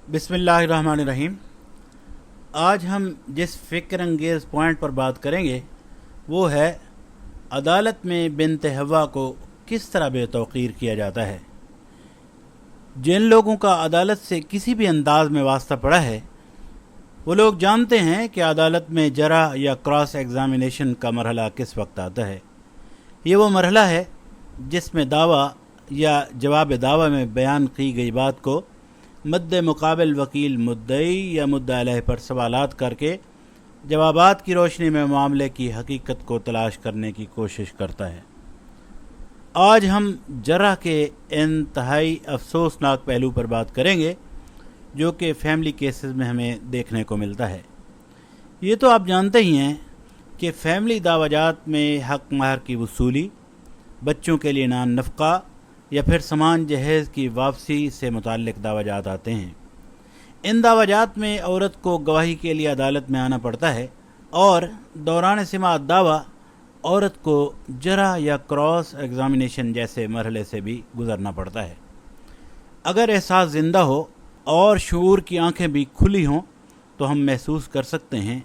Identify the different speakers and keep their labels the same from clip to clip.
Speaker 1: बिस्मिल्लाहिर्रहमानिर्रहीम। आज हम जिस फ़िक्र अंगेज़ पॉइंट पर बात करेंगे वो है अदालत में बिन्त हवा को किस तरह बेतौक़ीर किया जाता है। जिन लोगों का अदालत से किसी भी अंदाज में वास्ता पड़ा है वो लोग जानते हैं कि अदालत में जरा या क्रॉस एग्ज़ामिनेशन का मरहला किस वक्त आता है। ये वो मरहला है जिसमें दावा या जवाब दावा में बयान की गई बात को मद्दे मुकाबिल वकील मुद्दई या मुद्दा अलैह पर सवालात करके जवाबात की रोशनी में मामले की हकीकत को तलाश करने की कोशिश करता है। आज हम जरा के इंतहाई अफसोसनाक पहलू पर बात करेंगे जो कि फैमिली केसेस में हमें देखने को मिलता है। ये तो आप जानते ही हैं कि फैमिली दावजात में हक महर की वसूली, बच्चों के लिए नान नफ़क़ा या फिर सामान जहेज़ की वापसी से मुताल्लिक़ दावजात आते हैं। इन दावजात में औरत को गवाही के लिए अदालत में आना पड़ता है और दौरान समाअत दावा औरत को जरा या क्रॉस एग्ज़ामिनेशन जैसे मरहले से भी गुज़रना पड़ता है। अगर एहसास ज़िंदा हो और शऊर की आंखें भी खुली हों तो हम महसूस कर सकते हैं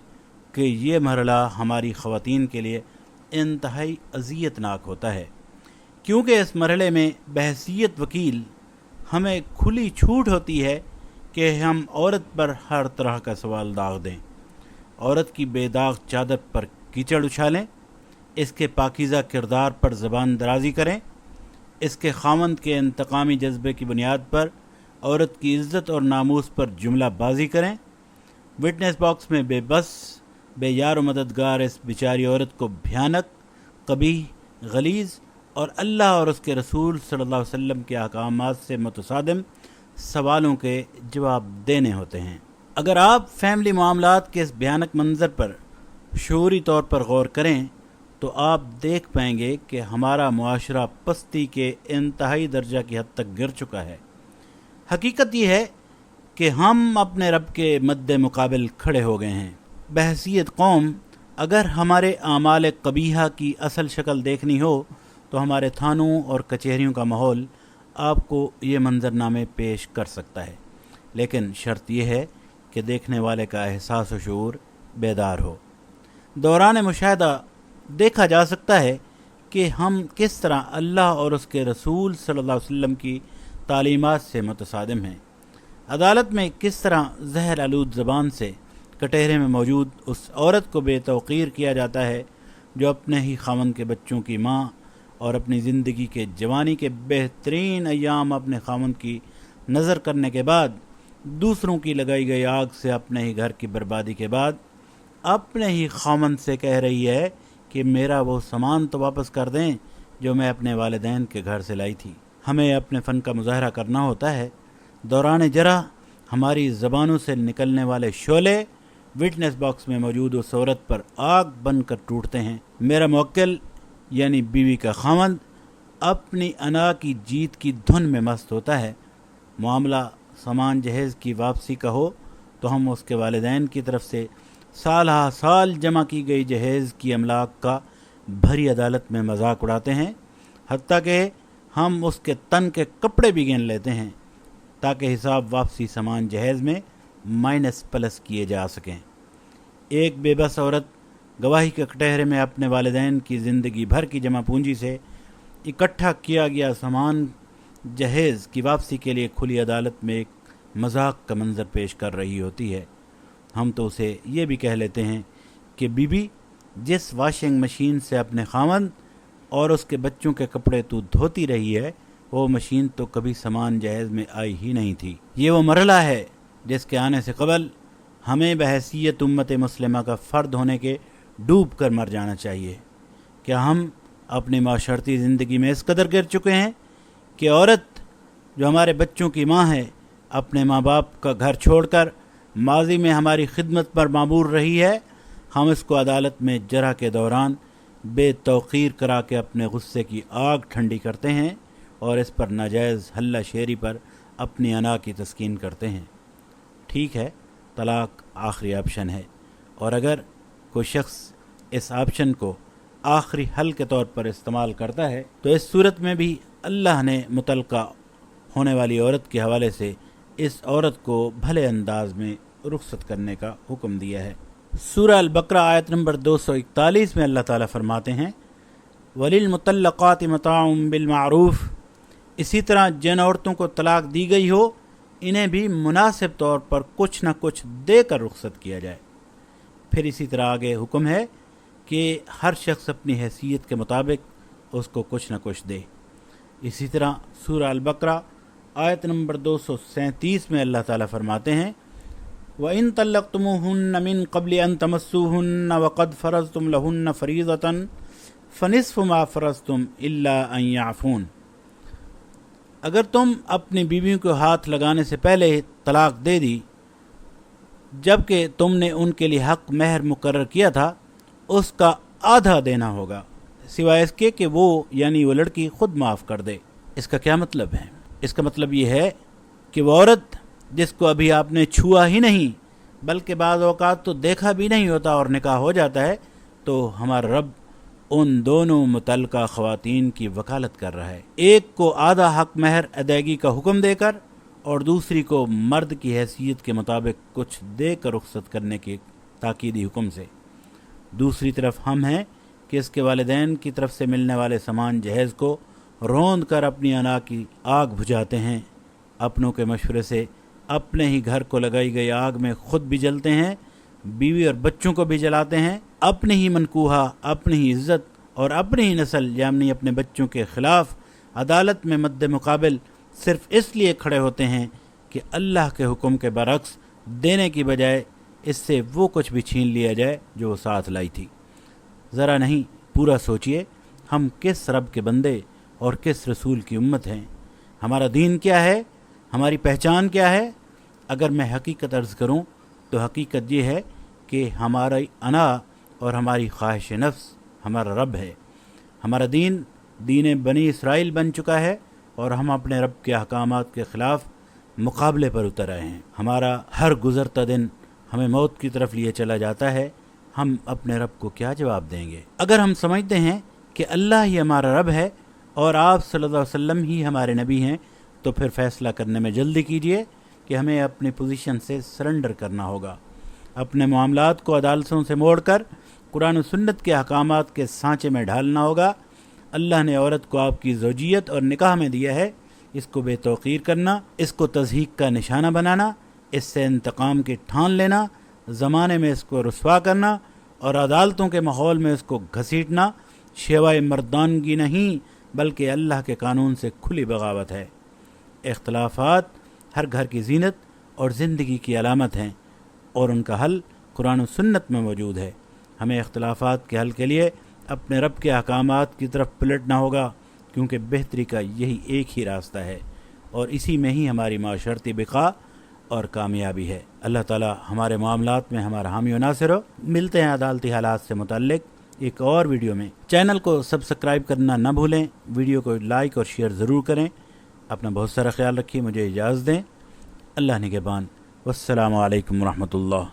Speaker 1: कि ये मरहला हमारी ख़वातीन के लिए इंतहाई अज़ियतनाक होता है, क्योंकि इस मरहले में बहसीयत वकील हमें खुली छूट होती है कि हम औरत पर हर तरह का सवाल दाग दें, औरत की बेदाग चादर पर कीचड़ उछालें, इसके पाकीज़ा किरदार पर ज़बान दराज़ी करें, इसके खामंद के इंतकामी जज्बे की बुनियाद पर औरत की इज़्ज़त और नामूस पर जुमला बाजी करें, विटनेस बॉक्स में बेबस बेयार व मददगार इस बेचारी औरत को भयानक, कबीह, गलीज़ और अल्लाह और उसके रसूल सल्लल्लाहु अलैहि वसल्लम के अहकामात से मुतसादिम सवालों के जवाब देने होते हैं। अगर आप फैमिली मामलात के इस भयानक मंज़र पर शऊरी तौर पर गौर करें तो आप देख पाएंगे कि हमारा मुआशरा पस्ती के इंतहाई दर्जा की हद तक गिर चुका है। हकीकत ये है कि हम अपने रब के मद्दे मुकाबिल खड़े हो गए हैं। बहसीयत कौम, अगर हमारे आमाल कबीहा की असल शक्ल देखनी हो तो हमारे थानों और कचहरियों का माहौल आपको ये मंजरनामे पेश कर सकता है, लेकिन शर्त यह है कि देखने वाले का एहसास व शऊर बेदार हो। दौरान मुशाहदा देखा जा सकता है कि हम किस तरह अल्लाह और उसके रसूल सल्लल्लाहु अलैहि वसल्लम की तालीमात से मुतसादिम हैं। अदालत में किस तरह जहर आलूद ज़बान से कटहरे में मौजूद उस औरत को बेतौक़ीर किया जाता है जो अपने ही खामन के बच्चों की माँ और अपनी ज़िंदगी के जवानी के बेहतरीन अय्याम अपने खामन की नज़र करने के बाद दूसरों की लगाई गई आग से अपने ही घर की बर्बादी के बाद अपने ही खामन से कह रही है कि मेरा वो सामान तो वापस कर दें जो मैं अपने वालिदैन के घर से लाई थी। हमें अपने फ़न का मुज़ाहरा करना होता है। दौरान जरा हमारी ज़बानों से निकलने वाले शोले विटनेस बॉक्स में मौजूद उस औरत पर आग बन कर टूटते हैं। मेरा मुवक्किल यानी बीवी का खामंद अपनी अना की जीत की धुन में मस्त होता है। मामला सामान जहेज़ की वापसी का हो तो हम उसके वालिदैन की तरफ से साल हा साल जमा की गई जहेज़ की अमलाक का भरी अदालत में मजाक उड़ाते हैं, हत्ता कि हम उसके तन के कपड़े भी गिन लेते हैं ताकि हिसाब वापसी सामान जहेज़ में माइनस प्लस किए जा सकें। एक बेबस औरत गवाही के कटहरे में अपने वालिदैन की ज़िंदगी भर की जमा पूंजी से इकट्ठा किया गया सामान जहेज़ की वापसी के लिए खुली अदालत में एक मजाक का मंजर पेश कर रही होती है। हम तो उसे ये भी कह लेते हैं कि बीबी, जिस वॉशिंग मशीन से अपने खामंद और उसके बच्चों के कपड़े तू धोती रही है वो मशीन तो कभी सामान जहेज़ में आई ही नहीं थी। ये वो मरहला है जिसके आने से कबल हमें बहसीयत उम्मत मुस्लिमा का फ़र्द होने के डूब कर मर जाना चाहिए। क्या हम अपनी माशरती ज़िंदगी में इस कदर गिर चुके हैं कि औरत जो हमारे बच्चों की माँ है अपने माँ बाप का घर छोड़कर माजी में हमारी खिदमत पर मामूर रही है, हम इसको अदालत में जरा के दौरान बेतौक़ीर करा के अपने गुस्से की आग ठंडी करते हैं और इस पर नाजायज़ हल्ला शेरी पर अपनी अना की तस्कीन करते हैं। ठीक है, तलाक आखिरी ऑप्शन है और अगर कोई शख्स इस ऑप्शन को आखिरी हल के तौर पर इस्तेमाल करता है तो इस सूरत में भी अल्लाह ने मुतलका होने वाली औरत के हवाले से اس عورت کو بھلے انداز میں رخصت کرنے کا حکم دیا ہے۔ سورہ البقرہ آیت نمبر 241 میں اللہ تعالیٰ فرماتے ہیں وَلِلْمُطَلَّقَاتِ مَتَاعٌ بِالْمَعْرُوفِ، اسی طرح جن عورتوں کو طلاق دی گئی ہو انہیں بھی مناسب طور پر کچھ نہ کچھ دے کر رخصت کیا جائے۔ پھر اسی طرح آگے حکم ہے کہ ہر شخص اپنی حیثیت کے مطابق اس کو کچھ نہ کچھ دے۔ اسی طرح سورہ البقرہ آیت نمبر 237 میں اللہ تعالیٰ فرماتے ہیں وَإِن طَلَّقْتُمُوهُنَّ مِن قَبْلِ أَن تَمَسُّوهُنَّ وَقَدْ فَرَضْتُمْ لَهُنَّ فَرِيضَةً فَنِصْفُ مَا فَرَضْتُمْ إِلَّا أَن يَعْفُونَ، اگر تم اپنی بیویوں کو ہاتھ لگانے سے پہلے طلاق دے دی جبکہ تم نے ان کے لیے حق مہر مقرر کیا تھا، اس کا آدھا دینا ہوگا سوائے اس کے کہ وہ یعنی وہ لڑکی خود معاف کر دے۔ اس کا کیا مطلب ہے؟ اس کا مطلب یہ ہے کہ وہ عورت جس کو ابھی آپ نے چھوا ہی نہیں بلکہ بعض اوقات تو دیکھا بھی نہیں ہوتا اور نکاح ہو جاتا ہے، تو ہمارا رب ان دونوں متعلقہ خواتین کی وکالت کر رہا ہے، ایک کو آدھا حق مہر ادائیگی کا حکم دے کر اور دوسری کو مرد کی حیثیت کے مطابق کچھ دے کر رخصت کرنے کے تاکیدی حکم سے۔ دوسری طرف ہم ہیں کہ اس کے والدین کی طرف سے ملنے والے سامان جہیز کو روند کر اپنی انا کی آگ بجھاتے ہیں، اپنوں کے مشورے سے اپنے ہی گھر کو لگائی گئی آگ میں خود بھی جلتے ہیں، بیوی اور بچوں کو بھی جلاتے ہیں، اپنی ہی منکوحہ، اپنی ہی عزت اور اپنی ہی نسل یعنی اپنے بچوں کے خلاف عدالت میں مد مقابل صرف اس لیے کھڑے ہوتے ہیں کہ اللہ کے حکم کے برعکس دینے کی بجائے اس سے وہ کچھ بھی چھین لیا جائے جو وہ ساتھ لائی تھی۔ ذرا نہیں پورا سوچئے ہم کس رب کے بندے اور کس رسول کی امت ہیں، ہمارا دین کیا ہے، ہماری پہچان کیا ہے۔ اگر میں حقیقت عرض کروں تو حقیقت یہ ہے کہ ہماری انا اور ہماری خواہش نفس ہمارا رب ہے، ہمارا دین دین بنی اسرائیل بن چکا ہے اور ہم اپنے رب کے احکامات کے خلاف مقابلے پر اتر آئے ہیں۔ ہمارا ہر گزرتا دن ہمیں موت کی طرف لیے چلا جاتا ہے، ہم اپنے رب کو کیا جواب دیں گے؟ اگر ہم سمجھتے ہیں کہ اللہ ہی ہمارا رب ہے اور آپ صلی اللہ علیہ وسلم ہی ہمارے نبی ہیں تو پھر فیصلہ کرنے میں جلدی کیجیے کہ ہمیں اپنی پوزیشن سے سرنڈر کرنا ہوگا، اپنے معاملات کو عدالتوں سے موڑ کر قرآن و سنت کے احکامات کے سانچے میں ڈھالنا ہوگا۔ اللہ نے عورت کو آپ کی زوجیت اور نکاح میں دیا ہے، اس کو بے توقیر کرنا، اس کو تضحیک کا نشانہ بنانا، اس سے انتقام کی ٹھان لینا، زمانے میں اس کو رسوا کرنا اور عدالتوں کے ماحول میں اس کو گھسیٹنا سوائے مردانگی نہیں بلکہ اللہ کے قانون سے کھلی بغاوت ہے۔ اختلافات ہر گھر کی زینت اور زندگی کی علامت ہیں اور ان کا حل قرآن و سنت میں موجود ہے۔ ہمیں اختلافات کے حل کے لیے اپنے رب کے احکامات کی طرف پلٹنا ہوگا کیونکہ بہتری کا یہی ایک ہی راستہ ہے اور اسی میں ہی ہماری معاشرتی بقا اور کامیابی ہے۔ اللہ تعالی ہمارے معاملات میں ہمارا حامی و ناصر ہو۔ ملتے ہیں عدالتی حالات سے متعلق ایک اور ویڈیو میں۔ چینل کو سبسکرائب کرنا نہ بھولیں، ویڈیو کو لائک اور شیئر ضرور کریں۔ اپنا بہت سارا خیال رکھیے، مجھے اجازت دیں۔ اللہ نگہبان، والسلام علیکم ورحمۃ اللہ۔